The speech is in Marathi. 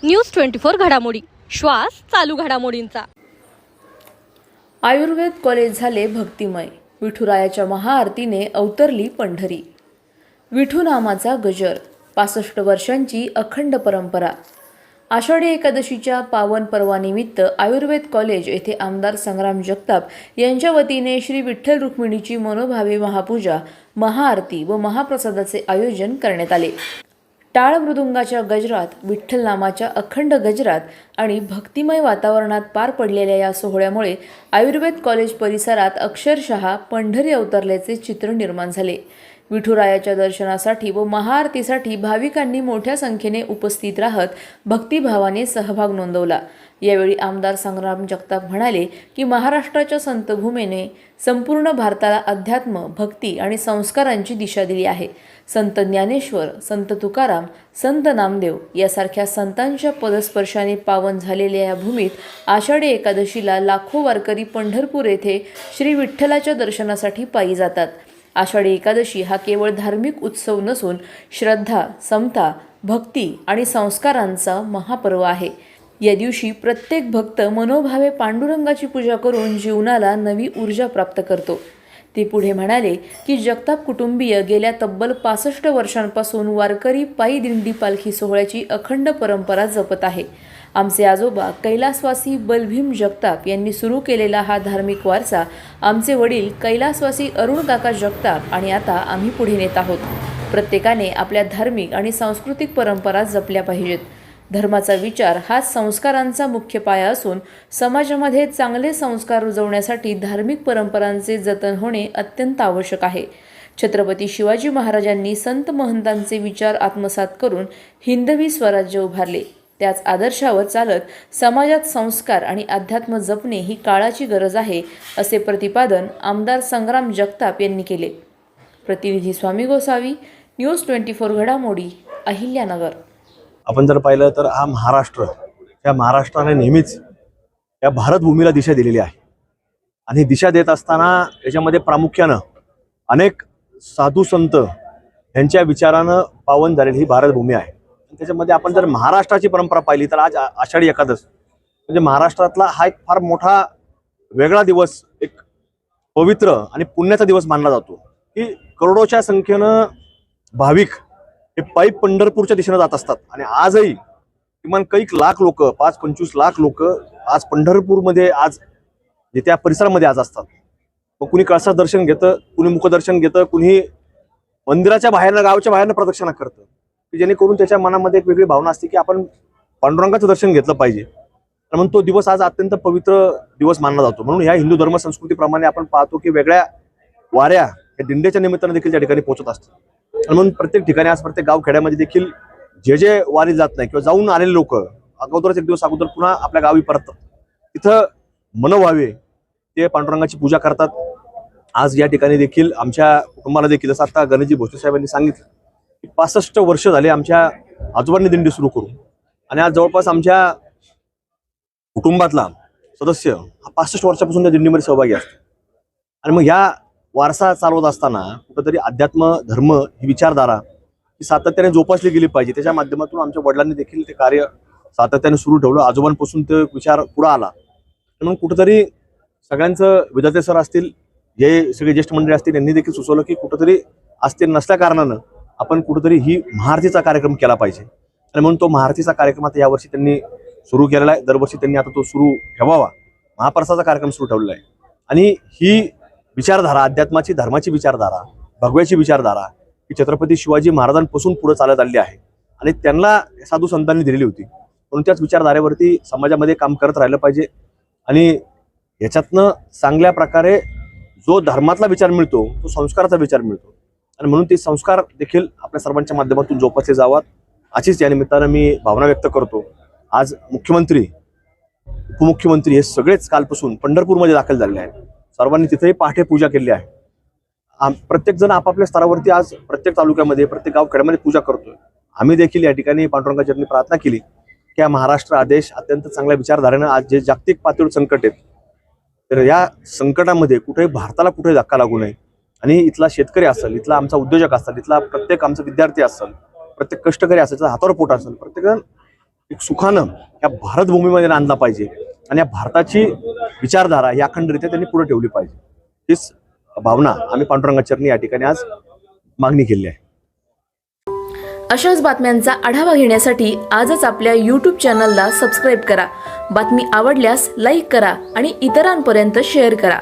न्यूज 24 घडामोडी, श्वास चालू घडामोडींचा। आयुर्वेद कॉलेज झाले भक्तिमय, विठुरायाच्या महाआरतीने अवतरली पंढरी। विठू नामाचा गजर, 65 वर्षांची अखंड परंपरा। आषाढी एकादशीच्या पावन पर्वानिमित्त आयुर्वेद कॉलेज येथे आमदार संग्राम जगताप यांच्या वतीने श्री विठ्ठल रुक्मिणीची मनोभावे महापूजा, महाआरती व महाप्रसादाचे आयोजन करण्यात आले। टाळ मृदुंगाच्या गजरात, विठ्ठल नामाच्या अखंड गजरात आणि भक्तिमय वातावरणात पार पडलेल्या या सोहळ्यामुळे आयुर्वेद कॉलेज परिसरात अक्षरशः पंढरी अवतरल्याचे चित्र निर्माण झाले। विठुरायाच्या दर्शनासाठी व महाआरतीसाठी भाविकांनी मोठ्या संख्येने उपस्थित राहत भक्तिभावाने सहभाग नोंदवला। यावेळी आमदार संग्राम जगताप म्हणाले की महाराष्ट्राच्या संतभूमीने संपूर्ण भारताला अध्यात्म, भक्ती आणि संस्कारांची दिशा दिली आहे। संत ज्ञानेश्वर, संत तुकाराम, संत नामदेव यासारख्या संतांच्या पदस्पर्शाने पावन झालेल्या या भूमीत आषाढी एकादशीला लाखो वारकरी पंढरपूर येथे श्री विठ्ठलाच्या दर्शनासाठी पायी जातात। आषाढी एकादशी हा केवळ धार्मिक उत्सव नसून श्रद्धा, समता, भक्ती आणि संस्कारांचा महापर्व आहे। या दिवशी प्रत्येक भक्त मनोभावे पांडुरंगाची पूजा करून जीवनाला नवी ऊर्जा प्राप्त करतो। ते पुढे म्हणाले की जगताप कुटुंबीय गेल्या तब्बल 65 वर्षांपासून वारकरी पायी दिंडी पालखी सोहळ्याची अखंड परंपरा जपत आहे। आमचे आजोबा कैलासवासी बलभीम जगताप यांनी सुरू केलेला हा धार्मिक वारसा आमचे वडील कैलासवासी अरुण काका जगताप आणि आता आम्ही पुढे नेत आहोत। प्रत्येकाने आपल्या धार्मिक आणि सांस्कृतिक परंपरा जपल्या पाहिजेत। धर्माचा विचार हाच संस्कारांचा मुख्य पाया असून समाजामध्ये चांगले संस्कार रुजवण्यासाठी धार्मिक परंपरांचे जतन होणे अत्यंत आवश्यक आहे। छत्रपती शिवाजी महाराजांनी संत महंतांचे विचार आत्मसात करून हिंदवी स्वराज्य उभारले। त्याच आदर्शावर चालत समाजात संस्कार आणि अध्यात्म जपणे ही काळाची गरज आहे, असे प्रतिपादन आमदार संग्राम जगताप यांनी केले। प्रतिनिधी स्वामी गोसावी, न्यूज 24 घडामोडी, अहिल्यानगर। आपण जर पाहिलं तर हा महाराष्ट्र, या महाराष्ट्राने नेहमीच या भारतभूमीला दिशा दिलेली आहे आणि दिशा देत असताना याच्यामध्ये प्रामुख्यानं अनेक साधू संत यांच्या विचारानं पावन झालेली ही भारतभूमी आहे। त्याच्यामध्ये आपण जर महाराष्ट्राची परंपरा पाहिली तर आज आषाढी एकादश म्हणजे महाराष्ट्रातला हा एक फार मोठा वेगळा दिवस, एक पवित्र आणि पुण्याचा दिवस मानला जातो की करोडोच्या संख्येनं भाविक हे पायी पंढरपूरच्या दिशेने जात असतात आणि आजही किमान काही लाख लोक, 5-25 लाख लोक आज पंढरपूरमध्ये, आज त्या परिसरामध्ये आज असतात। मग कुणी कळसा दर्शन घेतं, कुणी मुखदर्शन घेतं, कुणी मंदिराच्या बाहेरनं, गावच्या बाहेरनं प्रदक्षिणा करतं, की जेणेकरून त्याच्या मनामध्ये एक वेगळी भावना असते की आपण पांडुरंगाचं दर्शन घेतलं पाहिजे। म्हणून तो दिवस आज अत्यंत पवित्र दिवस मानला जातो। म्हणून ह्या हिंदू धर्म संस्कृतीप्रमाणे आपण पाहतो की वेगळ्या वाऱ्या या दिंड्याच्या निमित्तानं देखील त्या ठिकाणी पोहोचत असतात। आणि म्हणून प्रत्येक ठिकाणी आज प्रत्येक गाव खेड्यामध्ये देखील जे वारी जात नाही किंवा जाऊन आलेले लोक अगोदरच एक दिवस अगोदर पुन्हा आपल्या गावी परततात, तिथं मनोभावे ते पांडुरंगाची पूजा करतात। आज या ठिकाणी देखील आमच्या कुटुंबाला देखील, जसं आता गणेशजी भोसले साहेबांनी सांगितलं, 65 वर्ष झाले आमच्या आजोबांनी दिंडी सुरू करून आणि आज जवळपास आमच्या कुटुंबातला सदस्य हा 65 वर्षापासून त्या दिंडीमध्ये सहभागी असतो। आणि मग ह्या वारसा चालवत असताना कुठंतरी अध्यात्म, धर्म ही विचारधारा ही सातत्याने जोपासली गेली पाहिजे। त्याच्या माध्यमातून आमच्या वडिलांनी देखील ते कार्य सातत्याने सुरू ठेवलं। आजोबांपासून ते विचार पुढे आला म्हणून कुठंतरी सगळ्यांचं, विधाते सर असतील, जे सगळे ज्येष्ठ मंडळी असतील, यांनी देखील सुचवलं की कुठंतरी असते नसल्या कारणानं आपण कुठंतरी ही महाआरतीचा कार्यक्रम केला पाहिजे। आणि म्हणून तो महाआरतीचा कार्यक्रम आता यावर्षी त्यांनी सुरू केलेला आहे। दरवर्षी त्यांनी आता तो सुरू ठेवावा, महाप्रसादाचा कार्यक्रम सुरू ठेवलेला आहे। आणि ही विचारधारा, अध्यात्माची, धर्माची विचारधारा, भगव्याची विचारधारा ही छत्रपती शिवाजी महाराजांपासून पुढे चालत आलेली आहे आणि त्यांना साधू संतांनी दिलेली होती। म्हणून त्याच विचारधारेवरती समाजामध्ये काम करत राहिलं पाहिजे आणि याच्यातनं चांगल्या प्रकारे जो धर्मातला विचार मिळतो तो संस्काराचा विचार मिळतो आणि म्हणून ते संस्कार देखील आपल्या सर्वांच्या माध्यमातून जोपासले जावात, अशीच या निमित्तानं मी भावना व्यक्त करतो। आज मुख्यमंत्री, उपमुख्यमंत्री हे सगळेच कालपासून पंढरपूरमध्ये दाखल झालेले आहेत। सर्वांनी तिथेही पहाटे पूजा केली आहे। प्रत्येक जण आपापल्या स्तरावरती आज प्रत्येक तालुक्यामध्ये, प्रत्येक गाव खेड्यामध्ये पूजा करतोय। आम्ही देखील या ठिकाणी पांडुरंगाच्या चरणी प्रार्थना केली की या महाराष्ट्र आदेश अत्यंत चांगल्या विचारधारेनं आज जे जागतिक पातळीवर संकट आहेत, तर या संकटामध्ये कुठेही भारताला कुठेही धक्का लागू नये आणि इथला शेतकरी असेल, इथला आमचा उद्योजक असेल, इथला प्रत्येक आमचा विद्यार्थी असेल, प्रत्येक कष्टकरी असेल, हातावर पोट असेल, प्रत्येकजण एक सुखानं या भारतभूमीमध्ये आणला पाहिजे आणि या भारताची विचारधारा ही अखंडरित्या त्यांनी पुढे ठेवली पाहिजे. हीच भावना आम्ही पांडुरंगाचरणी या ठिकाणी आज मागणी केली आहे. अशाच बातम्यांचा आढावा घेण्यासाठी आजच आपल्या YouTube चॅनलला सबस्क्राईब करा. बातमी आवडल्यास लाईक करा आणि इतरांपर्यंत शेअर करा.